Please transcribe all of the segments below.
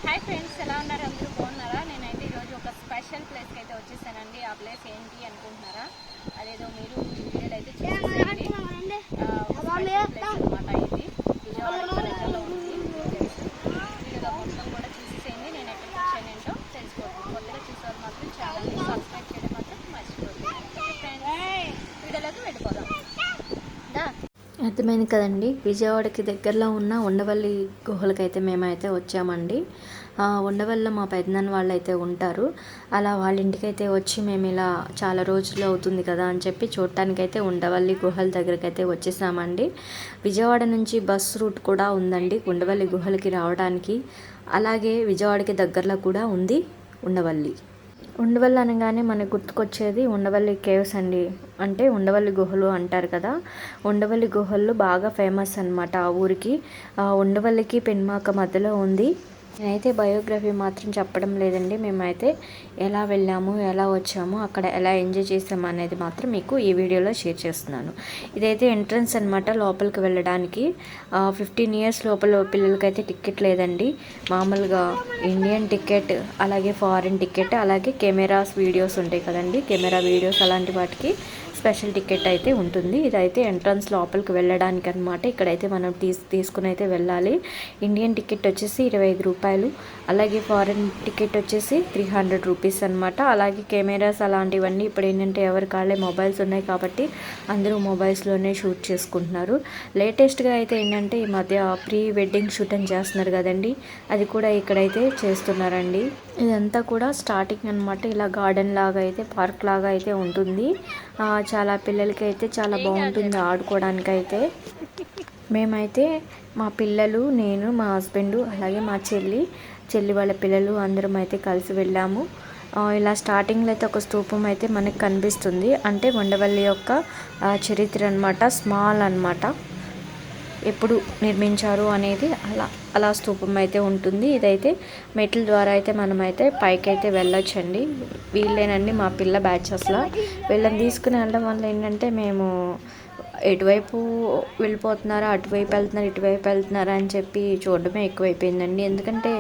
Hi friends, ఎలా ఉన్నారు? అందరూ బాగున్నారా? నేనైతే ఈరోజు ఒక స్పెషల్ ప్లేస్కి అయితే వచ్చేసానండి. ఆ ప్లేస్ ఏంటి అనుకుంటున్నారా? అదేదో మీరు ఈ వీడియోలో అయితే చూసేసేయండి. ఒక స్పెషల్ ప్లేస్ అనమాట ఇది. విజయవాడ దగ్గరలో ఉంది ప్లేస్. వీడియోలో మొత్తం కూడా చూసేసేయండి. నేను ఎక్కడికి వచ్చాను ఏంటో తెలుసుకోండి. కొత్తగా చూసేవాళ్ళు మాత్రం ఛానల్ని సబ్స్క్రైబ్ చేయడం మాత్రం మర్చిపోతుంది. ఫ్రెండ్స్, వీడియోలోకి వెళ్ళిపోదాం. అర్థమైంది కదండి. విజయవాడకి దగ్గరలో ఉన్న ఉండవల్లి గుహలకైతే మేమైతే వచ్చామండి. ఉండవల్లిలో మా పెద్దనాన్న వాళ్ళు అయితే ఉంటారు. అలా వాళ్ళ ఇంటికైతే వచ్చి మేము ఇలా చాలా రోజులు అవుతుంది కదా అని చెప్పి చూడటానికైతే ఉండవల్లి గుహల దగ్గరకైతే వచ్చేసామండి. విజయవాడ నుంచి బస్ రూట్ కూడా ఉందండి ఉండవల్లి గుహలకి రావడానికి. అలాగే విజయవాడకి దగ్గరలో కూడా ఉంది ఉండవల్లి. ఉండవల్లి అనగానే మనకు గుర్తుకొచ్చేది ఉండవల్లి కేవ్స్ అండి. అంటే ఉండవల్లి గుహలు అంటారు కదా. ఉండవల్లి గుహలు బాగా ఫేమస్ అనమాట ఆ ఊరికి. ఉండవల్లికి పెన్మాక మధ్యలో ఉంది. నేనైతే బయోగ్రఫీ మాత్రం చెప్పడం లేదండి. మేమైతే ఎలా వెళ్ళాము, ఎలా వచ్చాము, అక్కడ ఎలా ఎంజాయ్ చేసాము అనేది మాత్రం మీకు ఈ వీడియోలో షేర్ చేస్తున్నాను. ఇదైతే ఎంట్రన్స్ అనమాట లోపలికి వెళ్ళడానికి. 15 ఇయర్స్ లోపల పిల్లలకైతే టికెట్ లేదండి. మామూలుగా ఇండియన్ టికెట్, అలాగే ఫారిన్ టికెట్, అలాగే కెమెరాస్ వీడియోస్ ఉంటాయి కదండి, కెమెరా వీడియోస్ అలాంటి వాటికి స్పెషల్ టికెట్ అయితే ఉంటుంది. ఇదైతే ఎంట్రన్స్ లోపలికి వెళ్ళడానికి అనమాట. ఇక్కడైతే మనం తీసుకుని అయితే వెళ్ళాలి. ఇండియన్ టికెట్ వచ్చేసి 25 రూపాయలు, అలాగే ఫారిన్ టికెట్ వచ్చేసి 300 రూపీస్ అనమాట. అలాగే కెమెరాస్ అలాంటివన్నీ ఇప్పుడు ఏంటంటే ఎవరి కాళ్ళే మొబైల్స్ ఉన్నాయి కాబట్టి అందరూ మొబైల్స్లోనే షూట్ చేసుకుంటున్నారు. లేటెస్ట్గా అయితే ఏంటంటే ఈ మధ్య ప్రీ వెడ్డింగ్ షూట్ అని చేస్తున్నారు కదండి, అది కూడా ఇక్కడైతే చేస్తున్నారండి. ఇదంతా కూడా స్టార్టింగ్ అనమాట. ఇలా గార్డెన్ లాగా అయితే, పార్క్ లాగా అయితే ఉంటుంది. చాలా పిల్లలకి అయితే చాలా బాగుంటుంది ఆడుకోవడానికి అయితే. మేమైతే మా పిల్లలు, నేను, మా హస్బెండ్, అలాగే మా చెల్లి వాళ్ళ పిల్లలు అందరం అయితే కలిసి వెళ్ళాము. ఇలా స్టార్టింగ్లో అయితే ఒక స్తూపం అయితే మనకు కనిపిస్తుంది. అంటే ఉండవల్లి యొక్క చరిత్ర అనమాట. స్మాల్ అనమాట, ఎప్పుడు నిర్మించారు అనేది అలా స్తూపం అయితే ఉంటుంది. ఇదైతే మెట్ల ద్వారా అయితే మనమైతే పైకి అయితే వెళ్ళొచ్చండి. వీళ్ళేనండి మా పిల్ల బ్యాచెస్లో. వీళ్ళని తీసుకుని వెళ్ళడం వల్ల ఏంటంటే మేము ఎటువైపు వెళ్ళిపోతున్నారా, అటువైపు వెళ్తున్నారు, ఇటువైపు వెళ్తున్నారా అని చెప్పి చూడడమే ఎక్కువైపోయిందండి. ఎందుకంటే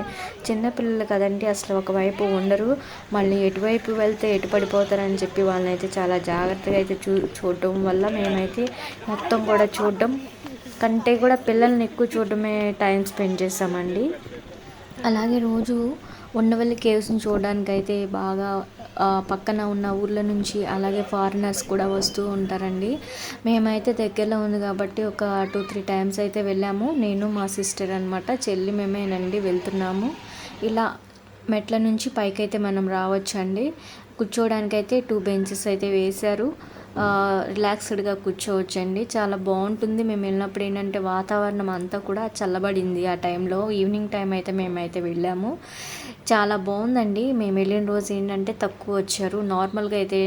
చిన్నపిల్లలు కదండి, అసలు ఒకవైపు ఉండరు. మళ్ళీ ఎటువైపు వెళ్తే ఎటు పడిపోతారని చెప్పి వాళ్ళని అయితే చాలా జాగ్రత్తగా అయితే చూడటం వల్ల మేమైతే మొత్తం కూడా చూడడం కంటే కూడా పిల్లల్ని ఎక్కువ చూడడమే టైం స్పెండ్ చేసామండి. అలాగే రోజు ఉండవల్లి కేవ్స్ని చూడడానికి అయితే బాగా పక్కన ఉన్న ఊర్ల నుంచి అలాగే ఫారినర్స్ కూడా వస్తూ ఉంటారండి. మేమైతే దగ్గరలో ఉంది కాబట్టి ఒక 2-3 టైమ్స్ అయితే వెళ్ళాము. నేను, మా సిస్టర్ అనమాట, చెల్లి మేమేనండి వెళ్తున్నాము. ఇలా మెట్ల నుంచి పైకైతే మనం రావచ్చండి. కూర్చోవడానికైతే 2 బెంచెస్ అయితే వేశారు. రిలాక్స్డ్గా కూర్చోవచ్చండి. చాలా బాగుంటుంది. మేము వెళ్ళినప్పుడు ఏంటంటే వాతావరణం అంతా కూడా చల్లబడింది. ఆ టైంలో ఈవినింగ్ టైం అయితే మేమైతే వెళ్ళాము. చాలా బాగుందండి. మేము వెళ్ళిన రోజు ఏంటంటే తక్కువ వచ్చారు. నార్మల్గా అయితే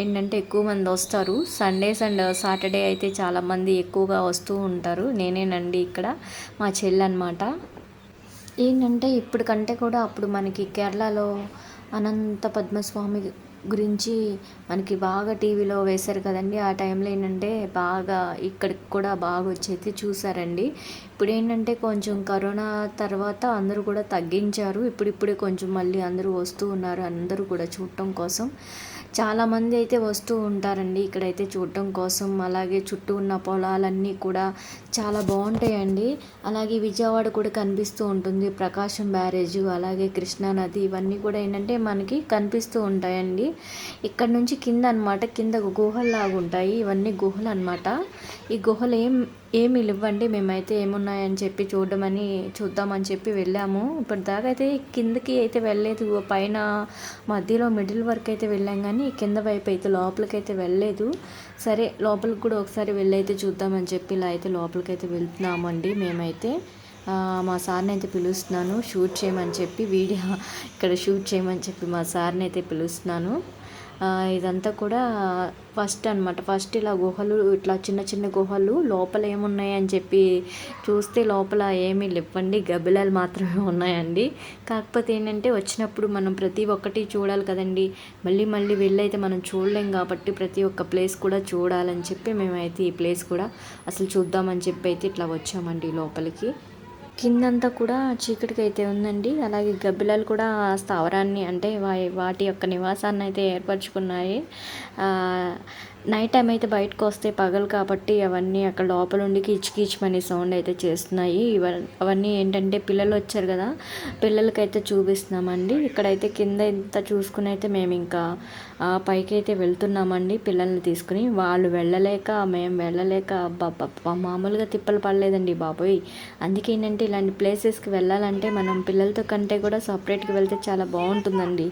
ఏంటంటే ఎక్కువ మంది వస్తారు. సండేస్ అండ్ సాటర్డే అయితే చాలామంది ఎక్కువగా వస్తూ ఉంటారు. నేనేనండి ఇక్కడ మా చెల్లి అనమాట. ఏంటంటే ఇప్పటికంటే కూడా అప్పుడు మనకి కేరళలో అనంత పద్మస్వామి గురించి మనకి బాగా టీవీలో వేశారు కదండి. ఆ టైంలో ఏంటంటే బాగా ఇక్కడికి కూడా బాగా వచ్చి చూసారండి. ఇప్పుడు ఏంటంటే కొంచెం కరోనా తర్వాత అందరూ కూడా తగ్గించారు. ఇప్పుడిప్పుడే కొంచెం మళ్ళీ అందరూ వస్తూ ఉన్నారు, అందరూ కూడా చూడటం కోసం. చాలామంది అయితే వస్తూ ఉంటారండి ఇక్కడైతే చూడటం కోసం. అలాగే చుట్టూ ఉన్న పొలాలన్నీ కూడా చాలా బాగుంటాయండి. అలాగే విజయవాడ కూడా కనిపిస్తూ ఉంటుంది, ప్రకాశం బ్యారేజు, అలాగే కృష్ణా నది, ఇవన్నీ కూడా ఏంటంటే మనకి కనిపిస్తూ ఉంటాయండి. ఇక్కడ నుంచి కింద అనమాట, కింద గుహల్లాగా ఉంటాయి. ఇవన్నీ గుహలు అనమాట. ఈ గుహలు ఏమి ఇవ్వండి. మేమైతే ఏమున్నాయని చెప్పి చూద్దామని చెప్పి వెళ్ళాము. ఇప్పటిదాకా అయితే కిందకి అయితే వెళ్ళలేదు. పైన మధ్యలో మిడిల్ వరకు అయితే వెళ్ళాం, కానీ కింద వైపు అయితే లోపలికైతే వెళ్ళలేదు. సరే, లోపలికి కూడా ఒకసారి వెళ్ళైతే చూద్దామని చెప్పి ఇలా అయితే లోపలికైతే వెళ్తున్నామండి. మేమైతే మా సార్ని అయితే పిలుస్తున్నాను షూట్ చేయమని చెప్పి, వీడియో ఇక్కడ షూట్ చేయమని చెప్పి మా సార్ని అయితే పిలుస్తున్నాను. ఇదంతా కూడా ఫస్ట్ అనమాట. ఫస్ట్ ఇలా గుహలు, ఇట్లా చిన్న చిన్న గుహలు, లోపల ఏమున్నాయి అని చెప్పి చూస్తే లోపల ఏమీ లేవండి, గబ్బిలాలు మాత్రమే ఉన్నాయండి. కాకపోతే ఏంటంటే వచ్చినప్పుడు మనం ప్రతి ఒక్కటి చూడాలి కదండి. మళ్ళీ మళ్ళీ వెళ్ళైతే మనం చూడలేం కాబట్టి ప్రతి ఒక్క ప్లేస్ కూడా చూడాలని చెప్పి మేమైతే ఈ ప్లేస్ కూడా అసలు చూద్దామని చెప్పి అయితే ఇట్లా వచ్చామండి లోపలికి. కిందంతా కూడా చీకటిగా అయితే ఉందండి. అలాగే గబ్బిలాలు కూడా స్థావరాన్ని అంటే వాటి యొక్క నివాసాన్ని అయితే ఏర్పరచుకున్నాయి. నైట్ టైం అయితే బయటకు వస్తే పగలు కాబట్టి అవన్నీ అక్కడ లోపల ఉండి కీచుమని సౌండ్ అయితే చేస్తున్నాయి. అవన్నీ ఏంటంటే పిల్లలు వచ్చారు కదా, పిల్లలకైతే చూపిస్తున్నామండి. ఇక్కడైతే కింద ఇంత చూసుకుని అయితే మేము ఇంకా పైకి అయితే వెళ్తున్నామండి పిల్లల్ని తీసుకుని. వాళ్ళు వెళ్ళలేక మేము వెళ్ళలేక మామూలుగా తిప్పలు పడలేదండి బాబోయ్. అందుకే ఏంటంటే ఇలాంటి ప్లేసెస్కి వెళ్ళాలంటే మనం పిల్లలతో కంటే కూడా సపరేట్గా వెళ్తే చాలా బాగుంటుందండి.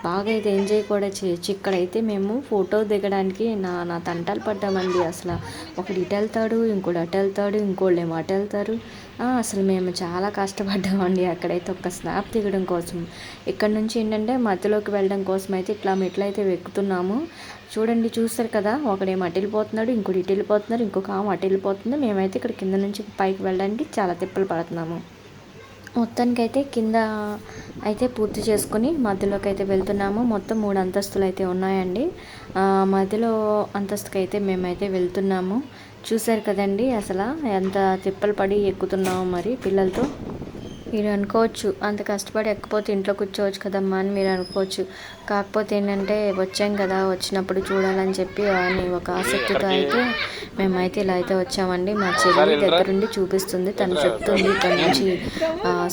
బాగా అయితే ఎంజాయ్ కూడా చేయొచ్చు. ఇక్కడైతే మేము ఫోటో దిగడానికి నా తంటాలు పడ్డామండి. అసలు ఒకడు ఇటు వెళ్తాడు, ఇంకోటి అటు వెళ్తాడు, ఇంకోళ్ళు ఏమో అటు వెళ్తారు. అసలు మేము చాలా కష్టపడ్డామండి అక్కడైతే ఒక స్నాప్ దిగడం కోసం. ఇక్కడ నుంచి ఏంటంటే మధ్యలోకి వెళ్ళడం కోసం అయితే ఇట్లా మెట్లు అయితే ఎక్కుతున్నాము. చూడండి, చూస్తారు కదా, ఒకడేమో అటు వెళ్ళిపోతున్నాడు, ఇంకోటి ఇటు వెళ్ళిపోతున్నారు, ఇంకొక ఆమె అటు వెళ్ళిపోతుంది. మేమైతే ఇక్కడ కింద నుంచి పైకి వెళ్ళడానికి చాలా తిప్పలు పడుతున్నాము. మొత్తానికైతే కింద అయితే పూర్తి చేసుకొని మధ్యలోకి అయితే వెళ్తున్నాము. మొత్తం 3 అంతస్తులు అయితే ఉన్నాయండి. మధ్యలో అంతస్తుకి అయితే మేమైతే వెళ్తున్నాము. చూశారు కదండి అసలు ఎంత తిప్పలు పడి ఎక్కుతున్నాము మరి పిల్లలతో. మీరు అనుకోవచ్చు అంత కష్టపడి ఎక్కపోతే ఇంట్లో కూర్చోవచ్చు కదమ్మా అని మీరు అనుకోవచ్చు. కాకపోతే ఏంటంటే వచ్చాం కదా, వచ్చినప్పుడు చూడాలని చెప్పి అని ఒక ఆసక్తితో అయితే మేమైతే ఇలా అయితే వచ్చామండి. మా చెల్లి దగ్గరుండి చూపిస్తుంది, తను చెప్తుంది ఇక్కడ నుంచి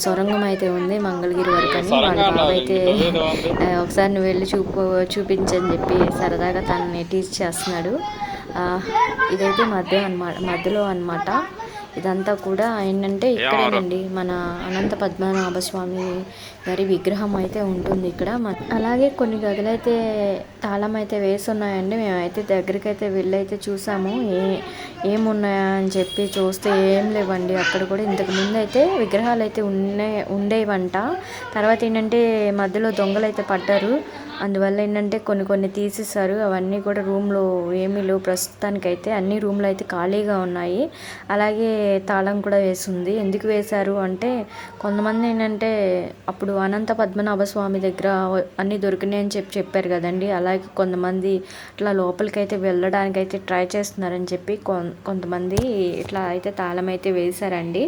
సొరంగం అయితే ఉంది మంగళగిరి వరకు అని. వాళ్ళ బాబు అయితే ఒకసారి నువ్వు వెళ్ళి చూపించని చెప్పి సరదాగా తనని టీచ్ చేస్తున్నాడు. ఇదైతే మధ్యలో అన్నమాట. ఇదంతా కూడా ఏంటంటే ఇక్కడేనండి మన అనంత పద్మనాభ స్వామి గారి విగ్రహం అయితే ఉంటుంది ఇక్కడ. అలాగే కొన్ని గదులైతే తాళం అయితే వేసి ఉన్నాయండి. మేమైతే దగ్గరికి అయితే వెళ్ళైతే చూసాము ఏమున్నాయా అని చెప్పి చూస్తే ఏం లేవండి. అక్కడ కూడా ఇంతకు ముందు అయితే విగ్రహాలు అయితే ఉండేవంట. తర్వాత ఏంటంటే మధ్యలో దొంగలు అయితే పడ్డారు. అందువల్ల ఏంటంటే కొన్ని తీసేశారు. అవన్నీ కూడా రూమ్లో ఏమీ లేవు ప్రస్తుతానికైతే. అన్ని రూమ్లు అయితే ఖాళీగా ఉన్నాయి. అలాగే తాళం కూడా వేసింది. ఎందుకు వేశారు అంటే కొంతమంది ఏంటంటే అప్పుడు అనంత పద్మనాభ స్వామి దగ్గర అన్నీ దొరికినాయి అని చెప్పారు కదండి. అలాగే కొంతమంది ఇట్లా లోపలికైతే వెళ్ళడానికి అయితే ట్రై చేస్తున్నారని చెప్పి కొంతమంది ఇట్లా అయితే తాళం అయితే వేశారండి.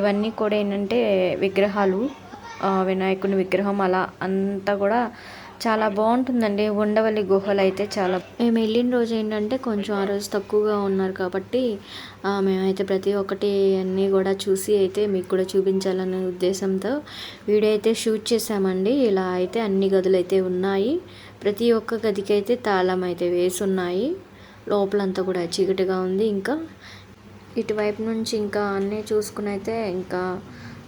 ఇవన్నీ కూడా ఏంటంటే విగ్రహాలు, వినాయకుని విగ్రహం అలా అంతా కూడా చాలా బాగుంటుందండి. ఉండవల్లి గుహలు అయితే చాలా మేము వెళ్ళిన రోజు ఏంటంటే కొంచెం ఆ రోజు తక్కువగా ఉన్నారు కాబట్టి మేమైతే ప్రతి ఒక్కటి అన్నీ కూడా చూసి అయితే మీకు కూడా చూపించాలనే ఉద్దేశంతో వీడియో అయితే షూట్ చేసామండి. ఇలా అయితే అన్ని గదులు అయితే ఉన్నాయి. ప్రతి ఒక్క గదికి అయితే తాళం అయితే వేసి ఉన్నాయి. లోపలంతా కూడా చీకటిగా ఉంది. ఇంకా ఇటువైపు నుంచి ఇంకా అన్నీ చూసుకుని అయితే ఇంకా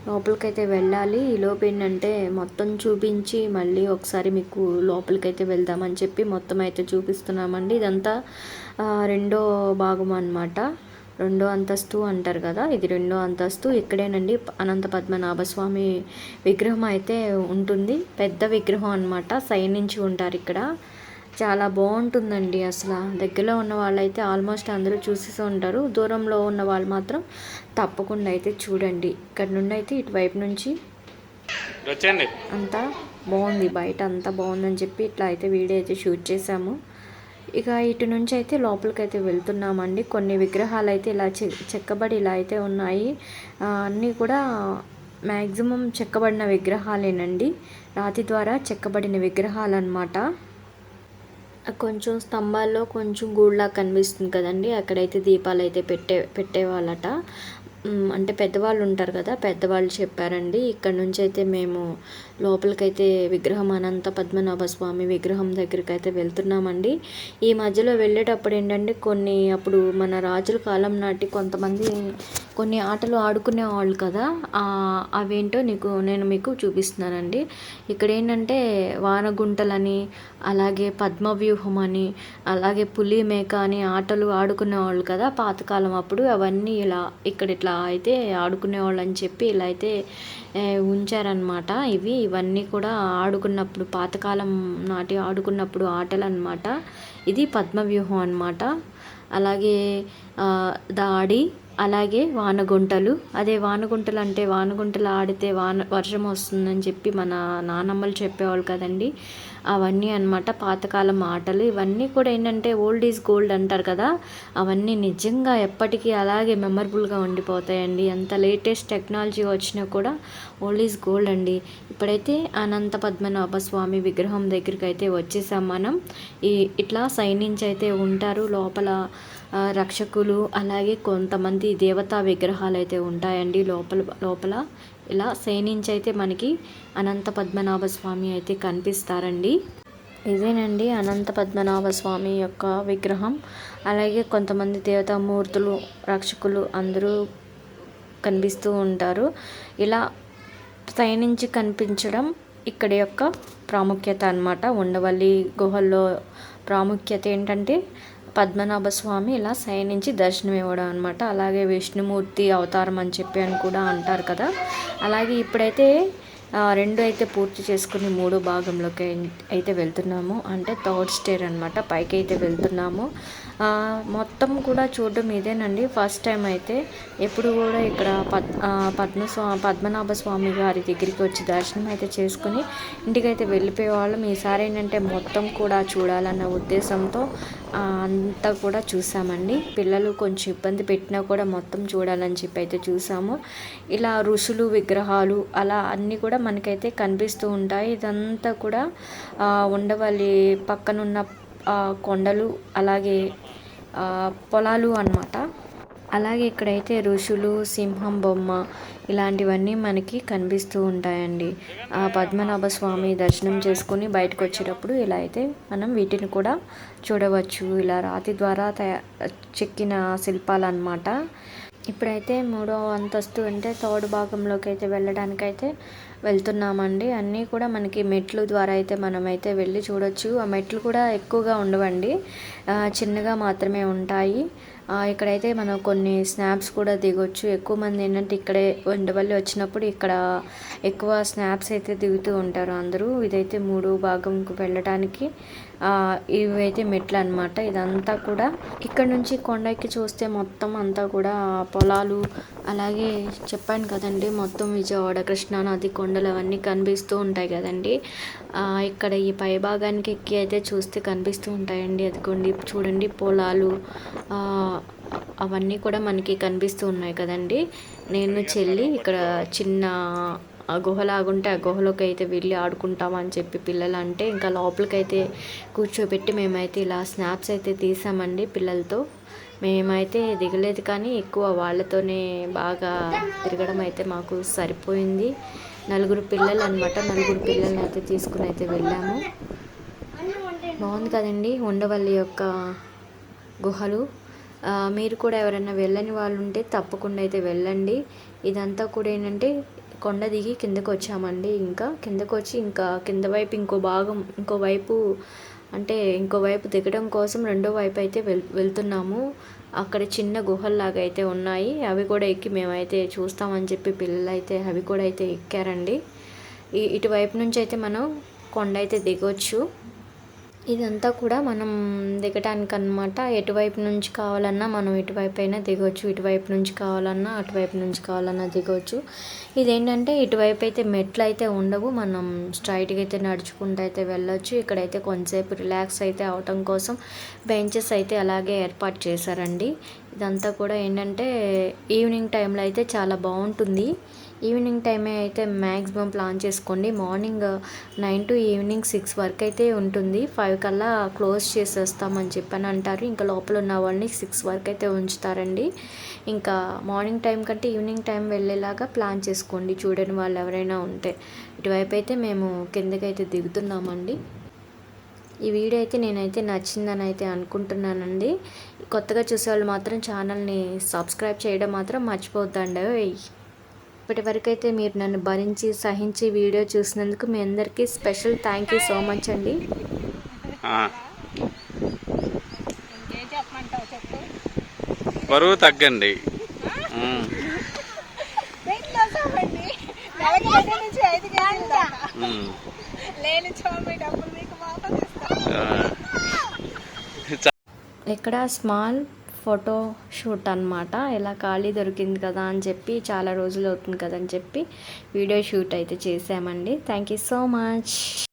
లోపలికైతే వెళ్ళాలి. ఈలోపు ఏంటంటే మొత్తం చూపించి మళ్ళీ ఒకసారి మీకు లోపలికైతే వెళ్దామని చెప్పి మొత్తం అయితే చూపిస్తున్నామండి. ఇదంతా రెండో భాగం అన్నమాట. 2వ అంతస్తు అంటారు కదా, ఇది 2వ అంతస్తు. ఇక్కడేనండి అనంత పద్మనాభ స్వామి విగ్రహం అయితే ఉంటుంది. పెద్ద విగ్రహం అన్నమాట. సైడ్ నుంచి ఉంటారు ఇక్కడ. చాలా బాగుంటుందండి. అసలు దగ్గరలో ఉన్న వాళ్ళైతే ఆల్మోస్ట్ అందరూ చూసేసి ఉంటారు. దూరంలో ఉన్న వాళ్ళు మాత్రం తప్పకుండా అయితే చూడండి. ఇక్కడ నుండి అయితే ఇటువైపు నుంచి వచ్చండి అంతా బాగుంది, బయట అంతా బాగుందని చెప్పి ఇట్లా అయితే వీడియో అయితే షూట్ చేసాము. ఇక ఇటు నుంచి అయితే లోపలికైతే వెళ్తున్నామండి. కొన్ని విగ్రహాలు అయితే ఇలా చెక్కబడి ఇలా అయితే ఉన్నాయి. అన్నీ కూడా మ్యాక్సిమం చెక్కబడిన విగ్రహాలేనండి. రాతి ద్వారా చెక్కబడిన విగ్రహాలు అన్నమాట. కొంచెం స్తంభాల్లో కొంచెం గూడులా కనిపిస్తుంది కదండి, అక్కడైతే దీపాలు అయితే పెట్టేవాళ్ళట. అంటే పెద్దవాళ్ళు ఉంటారు కదా, పెద్దవాళ్ళు చెప్పారండి. ఇక్కడ నుంచి అయితే మేము లోపలికైతే విగ్రహం అనంత పద్మనాభ స్వామి విగ్రహం దగ్గరికి అయితే వెళ్తున్నామండి. ఈ మధ్యలో వెళ్ళేటప్పుడు ఏంటంటే అప్పుడు మన రాజుల కాలం నాటి కొంతమంది కొన్ని ఆటలు ఆడుకునేవాళ్ళు కదా, అవేంటో నేను మీకు చూపిస్తున్నానండి. ఇక్కడ ఏంటంటే వానగుంటలని, అలాగే పద్మవ్యూహం అని, అలాగే పులి మేక అని ఆటలు ఆడుకునేవాళ్ళు కదా పాతకాలం అప్పుడు. అవన్నీ ఇక్కడ ఇట్లా అయితే ఆడుకునేవాళ్ళు అని చెప్పి ఇలా అయితే ఉంచారనమాట. ఇవన్నీ కూడా ఆడుకున్నప్పుడు పాతకాలం నాటి ఆడుకున్నప్పుడు ఆటలు అన్నమాట. ఇది పద్మవ్యూహం అన్నమాట. అలాగే దాడి, అలాగే వానగుంటలు. అదే వానగుంటలు అంటే వానగుంటలు ఆడితే వర్షం వస్తుందని చెప్పి మన నానమ్మలు చెప్పేవాళ్ళు కదండి. అవన్నీ అన్నమాట పాతకాలం ఆటలు. ఇవన్నీ కూడా ఏంటంటే ఓల్డ్ ఈజ్ గోల్డ్ అంటారు కదా, అవన్నీ నిజంగా ఎప్పటికీ అలాగే మెమరబుల్గా ఉండిపోతాయండి. ఎంత లేటెస్ట్ టెక్నాలజీ వచ్చినా కూడా ఓల్డ్ ఈజ్ గోల్డ్ అండి. ఇప్పుడైతే అనంత పద్మనాభ స్వామి విగ్రహం దగ్గరికి అయితే వచ్చేసాం మనం. ఇట్లా సైనించి అయితే ఉంటారు లోపల రక్షకులు, అలాగే కొంతమంది దేవతా విగ్రహాలు అయితే ఉంటాయండి లోపల ఇలా సైనించి అయితే మనకి అనంత పద్మనాభ స్వామి అయితే కనిపిస్తారండి. ఇదేనండి అనంత పద్మనాభ స్వామి యొక్క విగ్రహం. అలాగే కొంతమంది దేవతామూర్తులు, రక్షకులు అందరూ కనిపిస్తూ ఉంటారు. ఇలా సైనించి కనిపించడం ఇక్కడ యొక్క ప్రాముఖ్యత అన్నమాట. ఉండవల్లి గుహల్లో ప్రాముఖ్యత ఏంటంటే పద్మనాభ స్వామి ఇలా సైనించి దర్శనం ఇవ్వడం అనమాట. అలాగే విష్ణుమూర్తి అవతారం అని చెప్పి అని కూడా అంటారు కదా. అలాగే ఇప్పుడైతే 2 అయితే పూర్తి చేసుకుని 3 భాగంలోకి అయితే వెళ్తున్నాము. అంటే థర్డ్ స్టేర్ అనమాట, పైకి అయితే వెళ్తున్నాము. మొత్తం కూడా చూడడం ఇదేనండి ఫస్ట్ టైం అయితే. ఎప్పుడు కూడా ఇక్కడ పద్మనాభ స్వామి గారి దగ్గరికి వచ్చి దర్శనం అయితే చేసుకుని ఇంటికైతే వెళ్ళిపోయేవాళ్ళం. ఈసారి ఏంటంటే మొత్తం కూడా చూడాలన్న ఉద్దేశంతో అంతా కూడా చూసామండి. పిల్లలు కొంచెం ఇబ్బంది పెట్టినా కూడా మొత్తం చూడాలని చెప్పి అయితే చూసాము. ఇలా ఋషులు విగ్రహాలు అలా అన్నీ కూడా మనకైతే కనిపిస్తూ ఉంటాయి. ఇదంతా కూడా ఉండవల్లి పక్కనున్న కొండలు, అలాగే పొలాలు అన్నమాట. అలాగే ఇక్కడైతే ఋషులు, సింహం బొమ్మ ఇలాంటివన్నీ మనకి కనిపిస్తూ ఉంటాయండి. పద్మనాభ స్వామి దర్శనం చేసుకుని బయటకు వచ్చేటప్పుడు ఇలా అయితే మనం వీటిని కూడా చూడవచ్చు. ఇలా రాతి ద్వారా చెక్కిన శిల్పాలు అన్నమాట. ఇప్పుడైతే 3వ అంతస్తు అంటే థర్డ్ భాగంలోకి అయితే వెళ్ళడానికైతే వెళ్తున్నామండి. అన్నీ కూడా మనకి మెట్లు ద్వారా అయితే మనమైతే వెళ్ళి చూడొచ్చు. ఆ మెట్లు కూడా ఎక్కువగా ఉండవండి, చిన్నగా మాత్రమే ఉంటాయి. ఇక్కడైతే మనం కొన్ని స్నాప్స్ కూడా దిగొచ్చు. ఎక్కువ మంది ఏంటంటే ఇక్కడే ఉండవల్లి వచ్చినప్పుడు ఇక్కడ ఎక్కువ స్నాప్స్ అయితే దిగుతూ ఉంటారు అందరూ. ఇదైతే 3వ భాగంకు వెళ్ళడానికి ఇవైతే మెట్లు అన్నమాట. ఇదంతా కూడా ఇక్కడ నుంచి కొండకి చూస్తే మొత్తం అంతా కూడా పొలాలు, అలాగే చెప్పాను కదండి మొత్తం విజయవాడ కృష్ణానది కొండలు అవన్నీ కనిపిస్తూ ఉంటాయి కదండి. ఇక్కడ ఈ పై భాగానికి ఎక్కి అయితే చూస్తే కనిపిస్తూ ఉంటాయండి. అదిగోండి చూడండి పొలాలు అవన్నీ కూడా మనకి కనిపిస్తూ ఉన్నాయి కదండి. నేను చెల్లి ఇక్కడ చిన్న గుహలాగుంటే ఆ గుహలోకి అయితే వెళ్ళి ఆడుకుంటామని చెప్పి పిల్లలు అంటే ఇంకా లోపలికైతే కూర్చోబెట్టి మేమైతే ఇలా స్నాప్స్ అయితే తీసామండి పిల్లలతో. మేమైతే దిగలేదు కానీ ఎక్కువ వాళ్ళతోనే బాగా తిరగడం అయితే మాకు సరిపోయింది. 4 పిల్లలు అనమాట. 4 పిల్లల్ని అయితే తీసుకుని అయితే వెళ్ళాము. బాగుంది కదండి ఉండవల్లి యొక్క గుహలు. మీరు కూడా ఎవరైనా వెళ్ళని వాళ్ళు ఉంటే తప్పకుండా అయితే వెళ్ళండి. ఇదంతా కూడా ఏంటంటే కొండ దిగి కిందకు వచ్చామండి. ఇంకా కిందకు వచ్చి ఇంకా కింద వైపు ఇంకో వైపు దిగడం కోసం రెండో వైపు అయితే వెళ్తున్నాము. అక్కడ చిన్న గుహల్లాగా అయితే ఉన్నాయి. అవి కూడా ఎక్కి మేమైతే చూస్తామని చెప్పి పిల్లలు అయితే అవి కూడా అయితే ఎక్కారండి. ఇటువైపు నుంచి అయితే మనం కొండ అయితే దిగొచ్చు. ఇదంతా కూడా మనం దిగటానికి అన్నమాట. ఎటువైపు నుంచి కావాలన్నా మనం ఇటువైపు అయినా దిగవచ్చు, ఇటువైపు నుంచి కావాలన్నా అటువైపు నుంచి కావాలన్నా దిగవచ్చు. ఇదేంటంటే ఇటువైపు అయితే మెట్లు అయితే ఉండవు, మనం స్ట్రైట్గా అయితే నడుచుకుంటూ అయితే వెళ్ళొచ్చు. ఇక్కడైతే కొంతసేపు రిలాక్స్ అయితే అవటం కోసం బెంచెస్ అయితే అలాగే ఏర్పాటు చేశారండి. ఇదంతా కూడా ఏంటంటే ఈవినింగ్ టైంలో అయితే చాలా బాగుంటుంది. ఈవినింగ్ టైమే అయితే మ్యాక్సిమం ప్లాన్ చేసుకోండి. మార్నింగ్ 9 to ఈవినింగ్ 6 వరకు అయితే ఉంటుంది. 5 కల్లా క్లోజ్ చేసేస్తామని చెప్పని అంటారు. ఇంకా లోపల ఉన్న వాళ్ళని 6 వరకు అయితే ఉంచుతారండి. ఇంకా మార్నింగ్ టైం కంటే ఈవినింగ్ టైం వెళ్ళేలాగా ప్లాన్ చేసుకోండి చూడని వాళ్ళు ఎవరైనా ఉంటే. ఇటువైపు అయితే మేము కిందకైతే దిగుతున్నామండి. ఈ వీడియో అయితే నేనైతే నచ్చిందని అయితే అనుకుంటున్నానండి. కొత్తగా చూసేవాళ్ళు మాత్రం ఛానల్ని సబ్స్క్రైబ్ చేయడం మాత్రం మర్చిపోద్దండి. ఇప్పటి వరకు అయితే మీరు నన్ను భరించి సహించి వీడియో చూసినందుకు మీ అందరికీ special thank you so much అండి. బరువు తగ్గండి. ఇక్కడ స్మాల్ ఫోటో షూట్ అనమాట. ఇలా ఖాళీ దొరికింది కదా అని చెప్పి, చాలా రోజులు అవుతుంది కదా అని చెప్పి వీడియో షూట్ అయితే చేసామండి. Thank you so much.